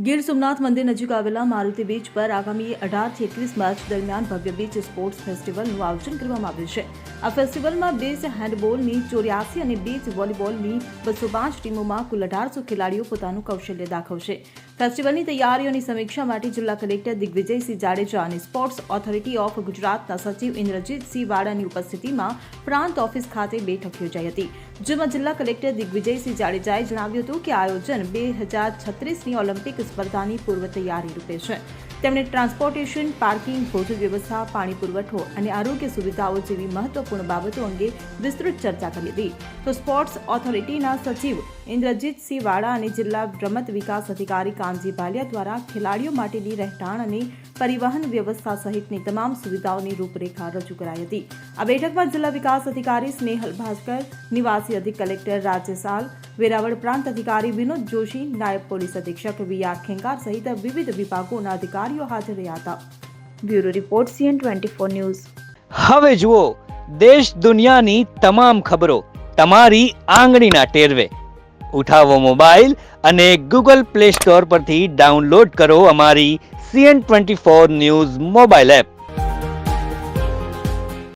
ગીર સોમનાથ મંદિર નજીક આવેલા મારુતિ બીચ પર આગામી 18 થી 21 માર્ચ દરમિયાન ભવ્ય બીચ સ્પોર્ટ્સ ફેસ્ટિવલનું આયોજન કરવામાં આવ્યું છે। આ ફેસ્ટિવલમાં બીચ હેન્ડબોલની 84 અને બીચ વોલીબોલની 205 ટીમોમાં કુલ 1800 ખેલાડીઓ પોતાનું કૌશલ્ય દાખવશે। ફેસ્ટિવલની તૈયારીઓની સમીક્ષા માટે જિલ્લા કલેક્ટર દિગ્વિજયસિંહ જાડેજા અને સ્પોર્ટ્સ ઓથોરિટી ઓફ ગુજરાતના સચિવ ઇન્દ્રજીતસિંહ વાડાની ઉપસ્થિતિમાં પ્રાંત ઓફિસ ખાતે બેઠક યોજાઈ હતી, જેમાં જિલ્લા કલેક્ટર દિગ્વિજયસિંહ જાડેજાએ જણાવ્યું હતું કે આયોજન 2036ની ઓલિમ્પિક સ્પર્ધાની પૂર્વ તૈયારી રૂપે છે। તેમણે ટ્રાન્સપોર્ટેશન, પાર્કિંગ, ભોજન વ્યવસ્થા, પાણી પુરવઠો અને આરોગ્ય સુવિધાઓ જેવી મહત્વપૂર્ણ બાબતો અંગે વિસ્તૃત ચર્ચા કરી હતી। તો સ્પોર્ટ્સ ઓથોરિટીના સચિવ ઇન્દ્રજીતસિંહ વાડા અને જિલ્લા રમત વિકાસ અધિકારી કાનજી ભાલિયા દ્વારા ખેલાડીઓ માટેની રહેઠાણ અને પરિવહન વ્યવસ્થા સહિતની તમામ સુવિધાઓની રૂપરેખા રજૂ કરાઈ હતી। આ બેઠકમાં જિલ્લા વિકાસ અધિકારી સ્નેહલ ભાસ્કર, નિવાસી અધિક કલેક્ટર રાજ્યસાલ, વેરાવળ પ્રાંત અધિકારી વિનોદ જોશી, નાયબ પોલીસ અધિક્ષક વીઆર ખેંગાર સહિત વિવિધ વિભાગોના અધિકારીઓ હાજર રહ્યા હતા। Bureau report CN24 news. હવે જુઓ દેશ દુનિયાની તમામ ખબરો તમારી આંગળીના ટેરવે। ઉઠાવો મોબાઈલ અને ગૂગલ પ્લે સ્ટોર પરથી ડાઉનલોડ કરો અમારી CN24 ન્યૂઝ મોબાઈલ એપ।